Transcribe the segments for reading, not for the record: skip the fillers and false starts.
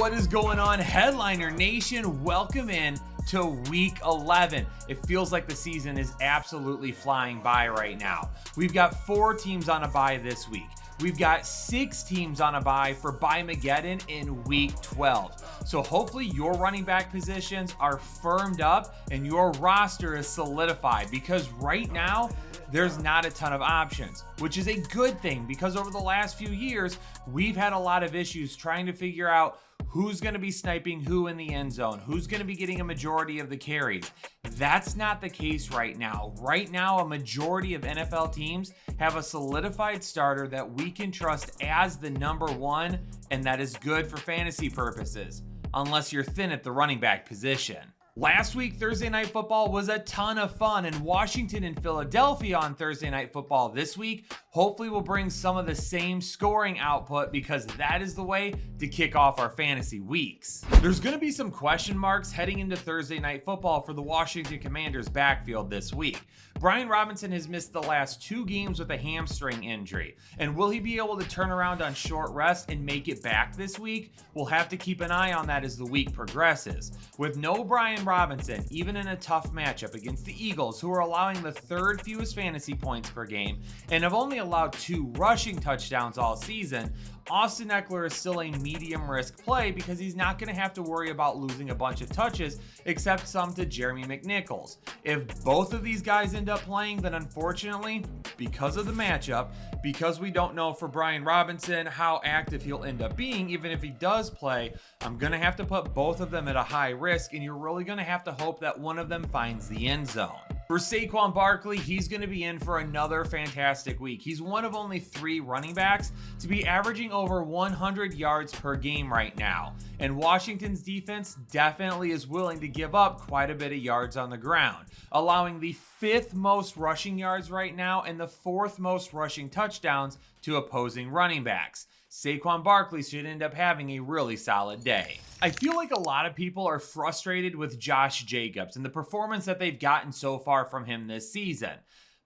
What is going on, Headliner Nation? Welcome in to week 11. It feels like the season is absolutely flying by right now. We've got 4 teams on a bye this week. We've got 6 teams on a bye for Bye-Mageddon in week 12. So hopefully your running back positions are firmed up and your roster is solidified, because right now there's not a ton of options, which is a good thing, because over the last few years, we've had a lot of issues trying to figure out who's going to be sniping who in the end zone, who's going to be getting a majority of the carries. That's not the case right now. Right now, a majority of NFL teams have a solidified starter that we can trust as the number one, and that is good for fantasy purposes, unless you're thin at the running back position. Last week, Thursday Night Football was a ton of fun, and Washington and Philadelphia on Thursday Night Football this week hopefully will bring some of the same scoring output, because that is the way to kick off our fantasy weeks. There's going to be some question marks heading into Thursday Night Football for the Washington Commanders backfield this week. Brian Robinson has missed the last 2 games with a hamstring injury, and will he be able to turn around on short rest and make it back this week? We'll have to keep an eye on that as the week progresses. With no Brian Robinson, even in a tough matchup against the Eagles, who are allowing the 3rd fewest fantasy points per game and have only allowed 2 rushing touchdowns all season, Austin Ekeler is still a medium risk play, because he's not going to have to worry about losing a bunch of touches except some to Jeremy McNichols. If both of these guys end up playing, then unfortunately, because of the matchup, because we don't know for Brian Robinson how active he'll end up being, even if he does play, I'm going to have to put both of them at a high risk, and you're really going to have to hope that one of them finds the end zone. For Saquon Barkley, he's going to be in for another fantastic week. He's one of only 3 running backs to be averaging over 100 yards per game right now. And Washington's defense definitely is willing to give up quite a bit of yards on the ground, allowing the 5th most rushing yards right now and the 4th most rushing touchdowns to opposing running backs. Saquon Barkley should end up having a really solid day. I feel like a lot of people are frustrated with Josh Jacobs and the performance that they've gotten so far from him this season.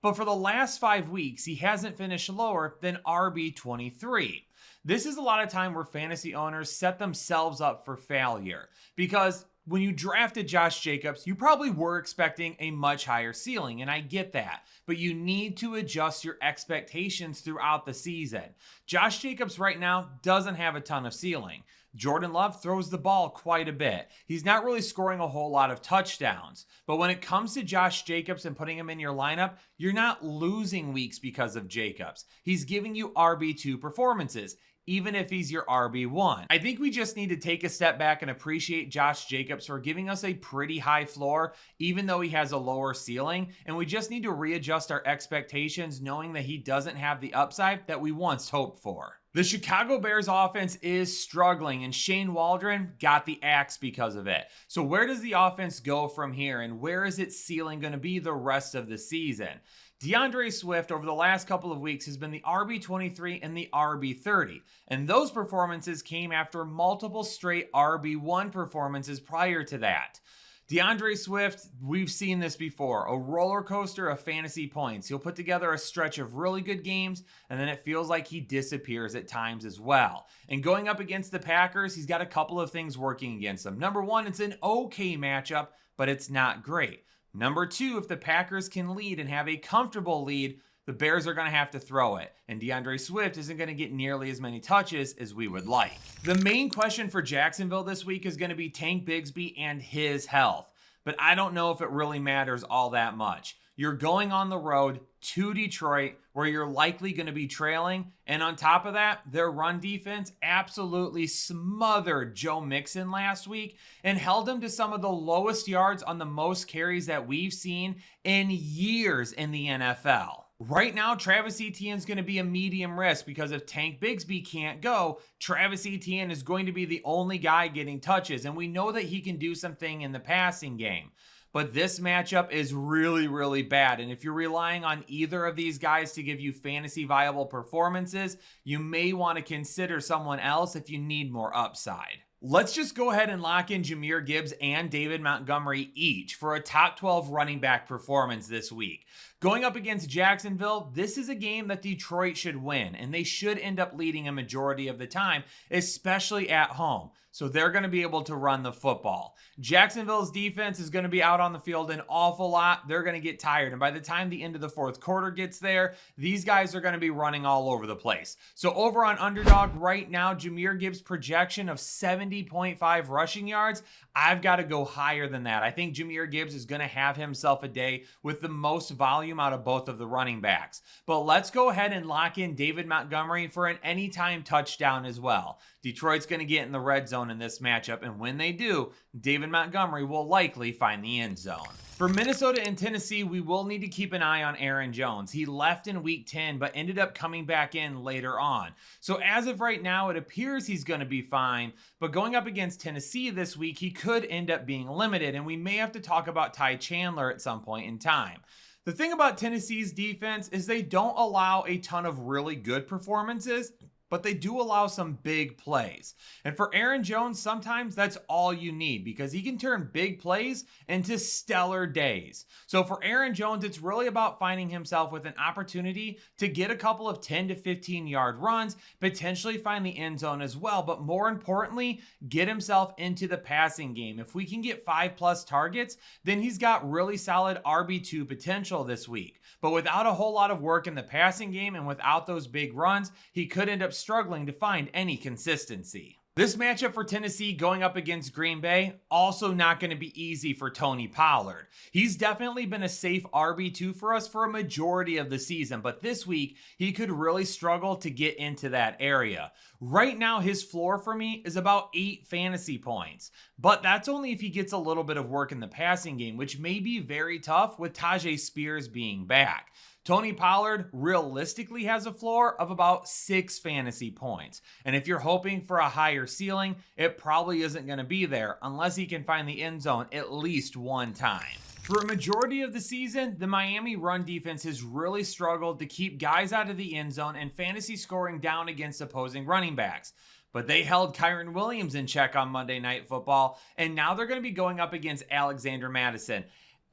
But for the last 5 weeks, he hasn't finished lower than RB23. This is a lot of time where fantasy owners set themselves up for failure, because when you drafted Josh Jacobs, you probably were expecting a much higher ceiling, and I get that, but you need to adjust your expectations throughout the season. Josh Jacobs right now doesn't have a ton of ceiling. Jordan Love throws the ball quite a bit. He's not really scoring a whole lot of touchdowns, but when it comes to Josh Jacobs and putting him in your lineup, you're not losing weeks because of Jacobs. He's giving you RB2 performances, even if he's your RB1. I think we just need to take a step back and appreciate Josh Jacobs for giving us a pretty high floor, even though he has a lower ceiling, and we just need to readjust our expectations, knowing that he doesn't have the upside that we once hoped for. The Chicago Bears offense is struggling, and Shane Waldron got the axe because of it. So where does the offense go from here, and where is its ceiling going to be the rest of the season? DeAndre Swift over the last couple of weeks has been the RB23 and the RB30, and those performances came after multiple straight RB1 performances prior to that. DeAndre Swift, we've seen this before, a roller coaster of fantasy points. He'll put together a stretch of really good games, and then it feels like he disappears at times as well. And going up against the Packers, he's got a couple of things working against him. Number one, it's an okay matchup, but it's not great. Number 2, if the Packers can lead and have a comfortable lead, the Bears are going to have to throw it, and DeAndre Swift isn't going to get nearly as many touches as we would like. The main question for Jacksonville this week is going to be Tank Bigsby and his health, but I don't know if it really matters all that much. You're going on the road to Detroit, where you're likely going to be trailing, and on top of that, their run defense absolutely smothered Joe Mixon last week and held him to some of the lowest yards on the most carries that we've seen in years in the NFL. Right now, Travis Etienne is going to be a medium risk, because if Tank Bigsby can't go, Travis Etienne is going to be the only guy getting touches, and we know that he can do something in the passing game. But this matchup is really, really bad. And if you're relying on either of these guys to give you fantasy viable performances, you may want to consider someone else if you need more upside. Let's just go ahead and lock in Jahmyr Gibbs and David Montgomery each for a top 12 running back performance this week. Going up against Jacksonville, this is a game that Detroit should win, and they should end up leading a majority of the time, especially at home. So they're going to be able to run the football. Jacksonville's defense is going to be out on the field an awful lot. They're going to get tired. And by the time the end of the fourth quarter gets there, these guys are going to be running all over the place. So over on Underdog right now, Jahmyr Gibbs' projection of 70.5 rushing yards, I've got to go higher than that. I think Jahmyr Gibbs is going to have himself a day with the most volume out of both of the running backs. But let's go ahead and lock in David Montgomery for an anytime touchdown as well. Detroit's going to get in the red zone in this matchup, and when they do, David Montgomery will likely find the end zone. For Minnesota and Tennessee, we will need to keep an eye on Aaron Jones. He left in week 10, but ended up coming back in later on. So as of right now, it appears he's going to be fine, but going up against Tennessee this week, he could end up being limited, and we may have to talk about Ty Chandler at some point in time. The thing about Tennessee's defense is they don't allow a ton of really good performances, but they do allow some big plays. And for Aaron Jones, sometimes that's all you need because he can turn big plays into stellar days. So for Aaron Jones, it's really about finding himself with an opportunity to get a couple of 10 to 15 yard runs, potentially find the end zone as well, but more importantly, get himself into the passing game. If we can get 5+ targets, then he's got really solid RB2 potential this week. But without a whole lot of work in the passing game and without those big runs, he could end up struggling to find any consistency. This matchup for Tennessee going up against Green Bay, also not going to be easy for Tony Pollard. He's definitely been a safe RB2 for us for a majority of the season, but this week he could really struggle to get into that area. Right now, his floor for me is about 8 fantasy points, but that's only if he gets a little bit of work in the passing game, which may be very tough with Tyjae Spears being back. Tony Pollard realistically has a floor of about 6 fantasy points. And if you're hoping for a higher ceiling, it probably isn't going to be there unless he can find the end zone at least one time. For a majority of the season, the Miami run defense has really struggled to keep guys out of the end zone and fantasy scoring down against opposing running backs. But they held Kyren Williams in check on Monday Night Football, and now they're going to be going up against Alexander Mattison.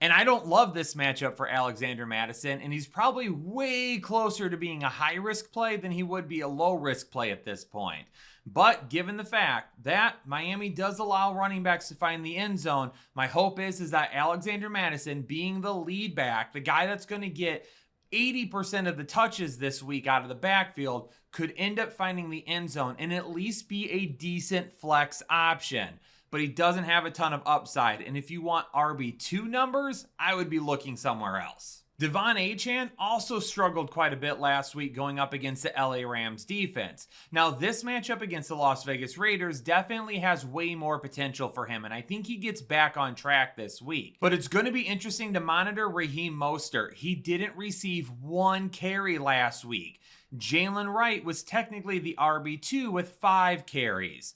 And I don't love this matchup for Alexander Mattison, and he's probably way closer to being a high-risk play than he would be a low-risk play at this point. But given the fact that Miami does allow running backs to find the end zone, my hope is that Alexander Mattison, being the lead back, the guy that's going to get 80% of the touches this week out of the backfield, could end up finding the end zone and at least be a decent flex option. But he doesn't have a ton of upside. And if you want RB2 numbers, I would be looking somewhere else. Devon Achane also struggled quite a bit last week going up against the LA Rams defense. Now, this matchup against the Las Vegas Raiders definitely has way more potential for him, and I think he gets back on track this week. But it's going to be interesting to monitor Raheem Mostert. He didn't receive 1 carry last week. Jalen Wright was technically the RB2 with 5 carries.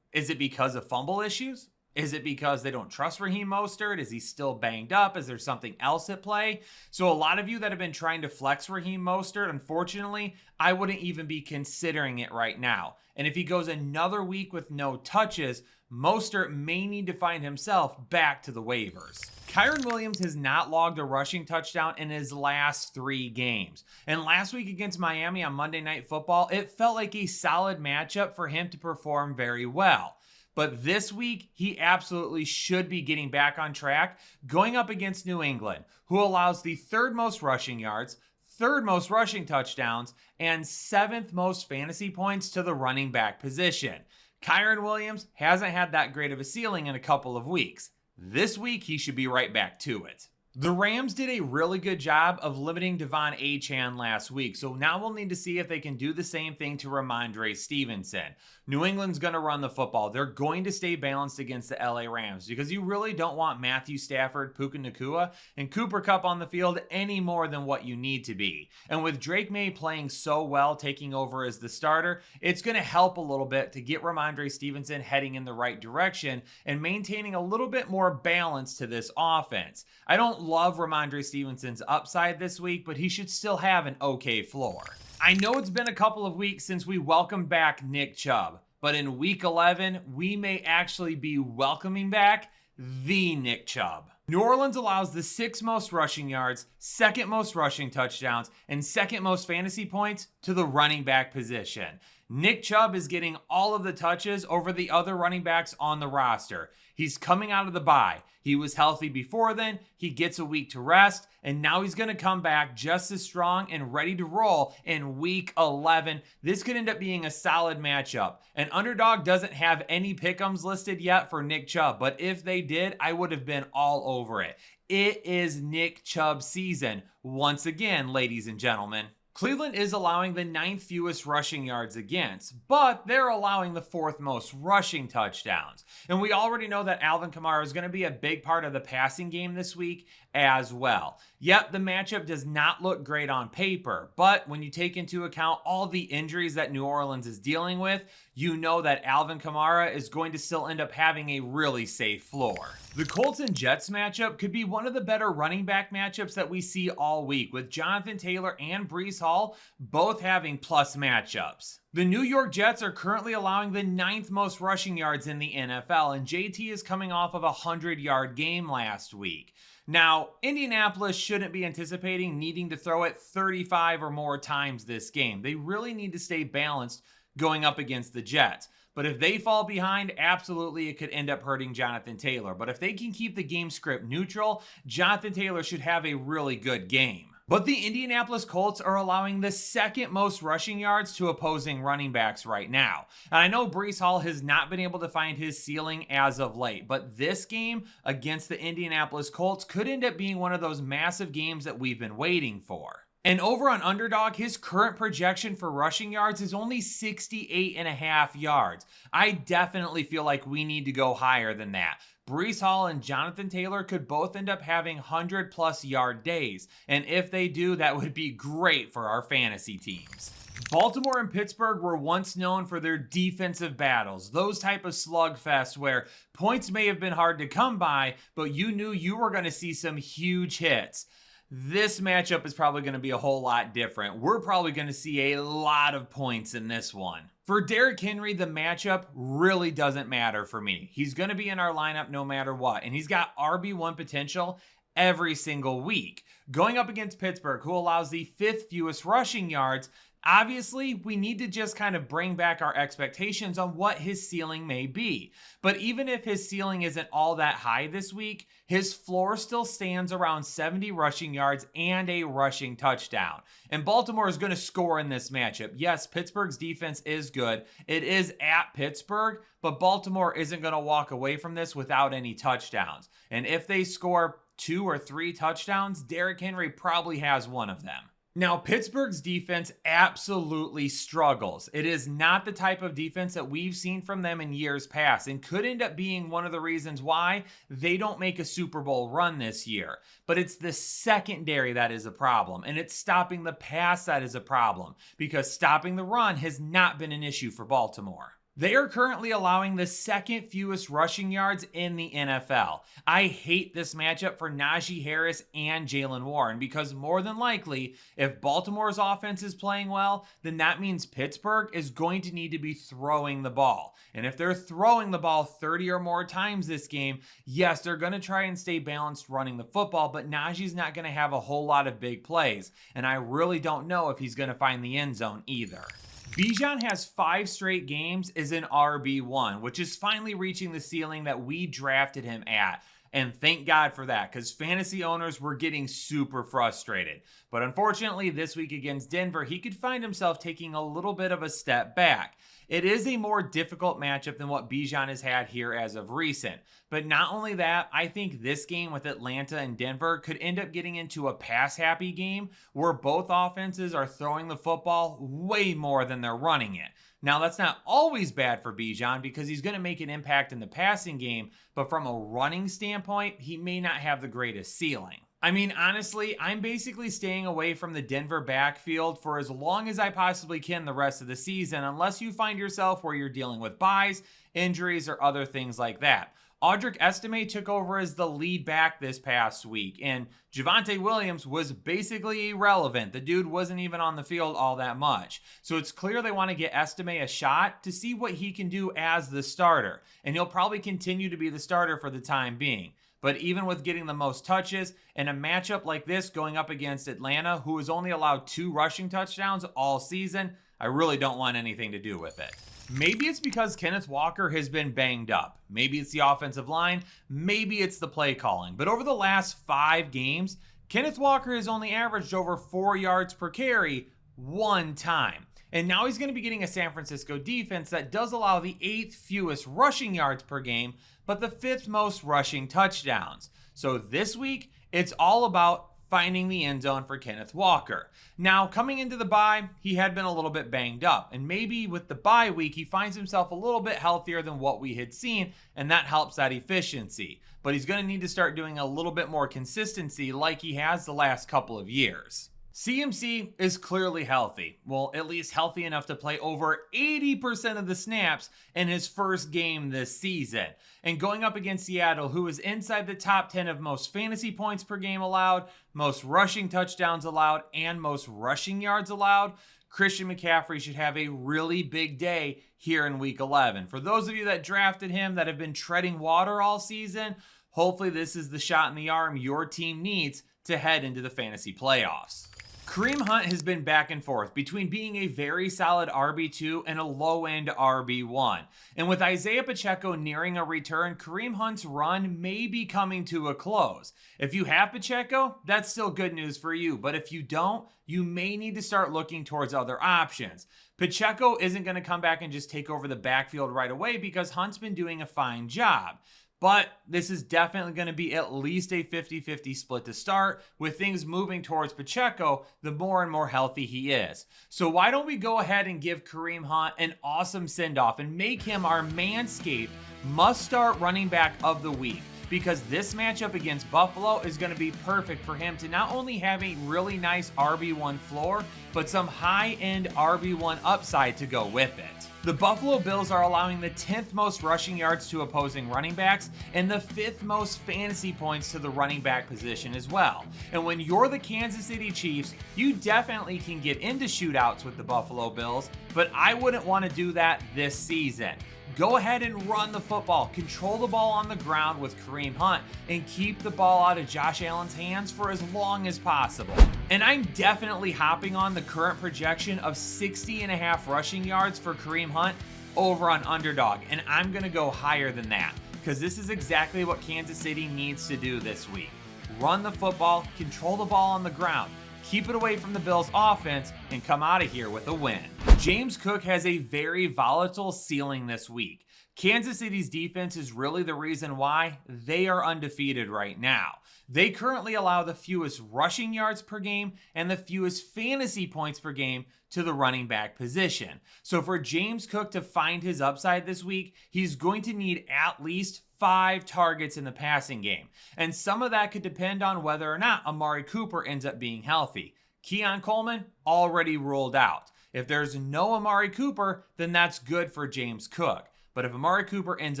Is it because of fumble issues? Is it because they don't trust Raheem Mostert? Is he still banged up? Is there something else at play? So a lot of you that have been trying to flex Raheem Mostert, unfortunately, I wouldn't even be considering it right now. And if he goes another week with no touches, Mostert may need to find himself back to the waivers. Kyren Williams has not logged a rushing touchdown in his last 3 games. And last week against Miami on Monday Night Football, it felt like a solid matchup for him to perform very well. But this week, he absolutely should be getting back on track, going up against New England, who allows the 3rd most rushing yards, 3rd most rushing touchdowns, and 7th most fantasy points to the running back position. Kyren Williams hasn't had that great of a ceiling in a couple of weeks. This week, he should be right back to it. The Rams did a really good job of limiting Devon Achane last week, so now we'll need to see if they can do the same thing to Ramondre Stevenson. New England's going to run the football. They're going to stay balanced against the LA Rams because you really don't want Matthew Stafford, Puka Nacua, and Cooper Kupp on the field any more than what you need to be. And with Drake May playing so well, taking over as the starter, it's going to help a little bit to get Ramondre Stevenson heading in the right direction and maintaining a little bit more balance to this offense. I don't love Ramondre Stevenson's upside this week, but he should still have an okay floor. I know it's been a couple of weeks since we welcomed back Nick Chubb, but in week 11, we may actually be welcoming back the Nick Chubb. New Orleans allows the 6th most rushing yards, 2nd most rushing touchdowns, and 2nd most fantasy points to the running back position. Nick Chubb is getting all of the touches over the other running backs on the roster. He's coming out of the bye. He was healthy before then. He gets a week to rest, and now he's going to come back just as strong and ready to roll in week 11. This could end up being a solid matchup. An underdog doesn't have any pick'ems listed yet for Nick Chubb, but if they did, I would have been all over it. It is Nick Chubb season once again, ladies and gentlemen. Cleveland is allowing the 9th fewest rushing yards against, but they're allowing the 4th most rushing touchdowns. And we already know that Alvin Kamara is going to be a big part of the passing game this week as well. Yep, the matchup does not look great on paper, but when you take into account all the injuries that New Orleans is dealing with, you know that Alvin Kamara is going to still end up having a really safe floor. The Colts and Jets matchup could be one of the better running back matchups that we see all week, with Jonathan Taylor and Breece Hall both having plus matchups. The New York Jets are currently allowing the 9th most rushing yards in the NFL, and JT is coming off of a 100-yard game last week. Now, Indianapolis shouldn't be anticipating needing to throw it 35 or more times this game. They really need to stay balanced going up against the Jets. But if they fall behind, absolutely it could end up hurting Jonathan Taylor. But if they can keep the game script neutral, Jonathan Taylor should have a really good game. But the Indianapolis Colts are allowing the 2nd most rushing yards to opposing running backs right now. And I know Breece Hall has not been able to find his ceiling as of late, but this game against the Indianapolis Colts could end up being one of those massive games that we've been waiting for. And over on Underdog, his current projection for rushing yards is only 68.5 yards. I definitely feel like we need to go higher than that. Breece Hall and Jonathan Taylor could both end up having 100-plus yard days. And if they do, that would be great for our fantasy teams. Baltimore and Pittsburgh were once known for their defensive battles, those type of slugfests where points may have been hard to come by, but you knew you were going to see some huge hits. This matchup is probably going to be a whole lot different. We're probably going to see a lot of points in this one. For Derrick Henry, the matchup really doesn't matter for me. He's going to be in our lineup no matter what, and he's got RB1 potential every single week. Going up against Pittsburgh, who allows the 5th fewest rushing yards, obviously, we need to just kind of bring back our expectations on what his ceiling may be. But even if his ceiling isn't all that high this week, his floor still stands around 70 rushing yards and a rushing touchdown. And Baltimore is going to score in this matchup. Yes, Pittsburgh's defense is good. It is at Pittsburgh, but Baltimore isn't going to walk away from this without any touchdowns. And if they score 2 or 3 touchdowns, Derrick Henry probably has one of them. Now, Pittsburgh's defense absolutely struggles. It is not the type of defense that we've seen from them in years past and could end up being one of the reasons why they don't make a Super Bowl run this year. But it's the secondary that is a problem, and it's stopping the pass that is a problem, because stopping the run has not been an issue for Baltimore. They are currently allowing the 2nd fewest rushing yards in the NFL. I hate this matchup for Najee Harris and Jaylen Warren, because more than likely, if Baltimore's offense is playing well, then that means Pittsburgh is going to need to be throwing the ball. And if they're throwing the ball 30 or more times this game, yes, they're going to try and stay balanced running the football, but Najee's not going to have a whole lot of big plays. And I really don't know if he's going to find the end zone either. Bijan has 5 straight games as an RB1, which is finally reaching the ceiling that we drafted him at. And thank God for that, because fantasy owners were getting super frustrated. But unfortunately, this week against Denver, he could find himself taking a little bit of a step back. It is a more difficult matchup than what Bijan has had here as of recent. But not only that, I think this game with Atlanta and Denver could end up getting into a pass-happy game where both offenses are throwing the football way more than they're running it. Now, that's not always bad for Bijan because he's going to make an impact in the passing game, but from a running standpoint, he may not have the greatest ceiling. I mean, honestly, I'm basically staying away from the Denver backfield for as long as I possibly can the rest of the season, unless you find yourself where you're dealing with buys, injuries, or other things like that. Audric Estime took over as the lead back this past week, and Javonte Williams was basically irrelevant. The dude wasn't even on the field all that much. So it's clear they want to get Estime a shot to see what he can do as the starter, and he'll probably continue to be the starter for the time being. But even with getting the most touches in a matchup like this going up against Atlanta, who has only allowed 2 rushing touchdowns all season, I really don't want anything to do with it. Maybe it's because Kenneth Walker has been banged up. Maybe it's the offensive line. Maybe it's the play calling. But over the last 5 games, Kenneth Walker has only averaged over 4 yards per carry one time. And now he's going to be getting a San Francisco defense that does allow the 8th fewest rushing yards per game, but the 5th most rushing touchdowns. So this week, it's all about finding the end zone for Kenneth Walker. Now, coming into the bye, he had been a little bit banged up, and maybe with the bye week, he finds himself a little bit healthier than what we had seen, and that helps that efficiency. But he's going to need to start doing a little bit more consistency like he has the last couple of years. CMC is clearly healthy. Well, at least healthy enough to play over 80% of the snaps in his first game this season. And going up against Seattle, who is inside the top 10 of most fantasy points per game allowed, most rushing touchdowns allowed, and most rushing yards allowed, Christian McCaffrey should have a really big day here in Week 11. For those of you that drafted him that have been treading water all season, hopefully this is the shot in the arm your team needs to head into the fantasy playoffs. Kareem Hunt has been back and forth between being a very solid RB2 and a low-end RB1. And with Isaiah Pacheco nearing a return, Kareem Hunt's run may be coming to a close. If you have Pacheco, that's still good news for you. But if you don't, you may need to start looking towards other options. Pacheco isn't going to come back and just take over the backfield right away because Hunt's been doing a fine job. But this is definitely going to be at least a 50-50 split to start, with things moving towards Pacheco the more and more healthy he is. So why don't we go ahead and give Kareem Hunt an awesome send-off and make him our Manscaped must-start running back of the week? Because this matchup against Buffalo is going to be perfect for him to not only have a really nice RB1 floor, but some high-end RB1 upside to go with it. The Buffalo Bills are allowing the 10th most rushing yards to opposing running backs and the 5th most fantasy points to the running back position as well. And when you're the Kansas City Chiefs, you definitely can get into shootouts with the Buffalo Bills, but I wouldn't want to do that this season. Go ahead and run the football, control the ball on the ground with Kareem Hunt, and keep the ball out of Josh Allen's hands for as long as possible. And I'm definitely hopping on the current projection of 60.5 rushing yards for Kareem Hunt over on Underdog, and I'm going to go higher than that because this is exactly what Kansas City needs to do this week. Run the football, control the ball on the ground, keep it away from the Bills' offense, and come out of here with a win. James Cook has a very volatile ceiling this week. Kansas City's defense is really the reason why they are undefeated right now. They currently allow the fewest rushing yards per game and the fewest fantasy points per game to the running back position. So for James Cook to find his upside this week, he's going to need at least 5 targets in the passing game. And some of that could depend on whether or not Amari Cooper ends up being healthy. Keon Coleman already ruled out. If there's no Amari Cooper, then that's good for James Cook. But if Amari Cooper ends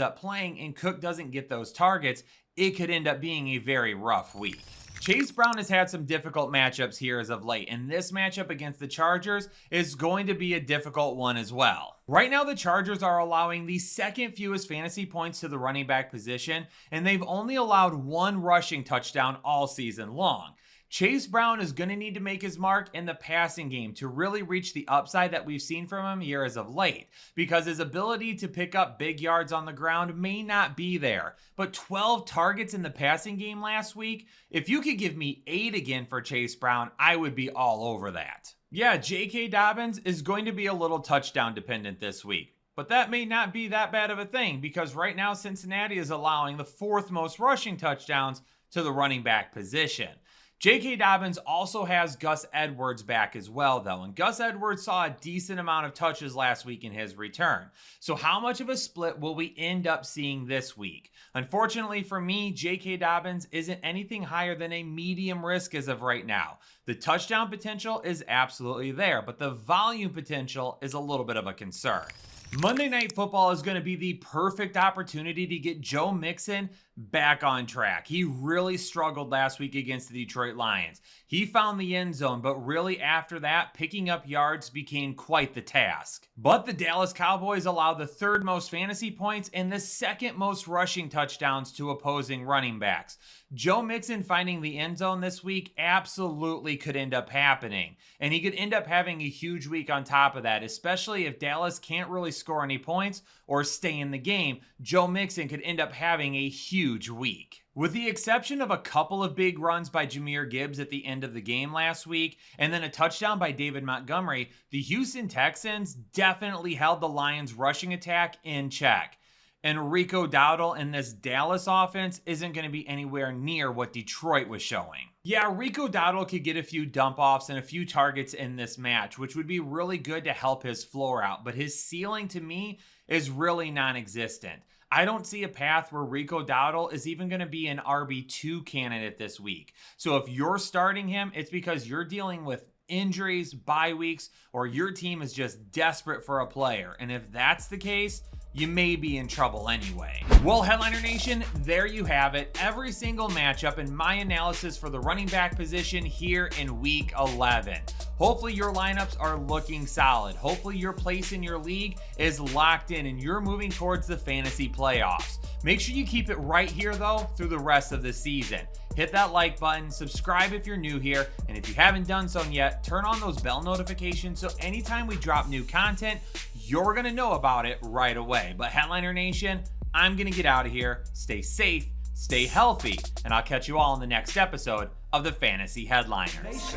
up playing and Cook doesn't get those targets, it could end up being a very rough week. Chase Brown has had some difficult matchups here as of late, and this matchup against the Chargers is going to be a difficult one as well. Right now, the Chargers are allowing the 2nd fewest fantasy points to the running back position, and they've only allowed 1 rushing touchdown all season long. Chase Brown is going to need to make his mark in the passing game to really reach the upside that we've seen from him here as of late, because his ability to pick up big yards on the ground may not be there. But 12 targets in the passing game last week, if you could give me 8 again for Chase Brown, I would be all over that. Yeah, J.K. Dobbins is going to be a little touchdown dependent this week. But that may not be that bad of a thing, because right now Cincinnati is allowing the 4th most rushing touchdowns to the running back position. J.K. Dobbins also has Gus Edwards back as well, though, and Gus Edwards saw a decent amount of touches last week in his return. So how much of a split will we end up seeing this week? Unfortunately for me, J.K. Dobbins isn't anything higher than a medium risk as of right now. The touchdown potential is absolutely there, but the volume potential is a little bit of a concern. Monday Night Football is going to be the perfect opportunity to get Joe Mixon back on track. He really struggled last week against the Detroit Lions. He found the end zone, but really after that, picking up yards became quite the task. But the Dallas Cowboys allowed the third most fantasy points and the second most rushing touchdowns to opposing running backs. Joe Mixon finding the end zone this week absolutely could end up happening. And he could end up having a huge week on top of that, especially if Dallas can't really score any points or stay in the game. Joe Mixon could end up having a huge week. With the exception of a couple of big runs by Jahmyr Gibbs at the end of the game last week, and then a touchdown by David Montgomery, the Houston Texans definitely held the Lions' rushing attack in check. And Rico Dowdle in this Dallas offense isn't going to be anywhere near what Detroit was showing. Yeah, Rico Dowdle could get a few dump-offs and a few targets in this match, which would be really good to help his floor out. But his ceiling, to me, is really non-existent. I don't see a path where Rico Dowdle is even going to be an RB2 candidate this week. So if you're starting him, it's because you're dealing with injuries, bye weeks, or your team is just desperate for a player. And if that's the case, you may be in trouble anyway. Well, Headliner Nation, there you have it. Every single matchup and my analysis for the running back position here in week 11. Hopefully your lineups are looking solid. Hopefully your place in your league is locked in and you're moving towards the fantasy playoffs. Make sure you keep it right here though through the rest of the season. Hit that like button, subscribe if you're new here, and if you haven't done so yet, turn on those bell notifications so anytime we drop new content, you're gonna know about it right away. But Headliner Nation, I'm gonna get out of here. Stay safe, stay healthy, and I'll catch you all in the next episode of the Fantasy Headliners.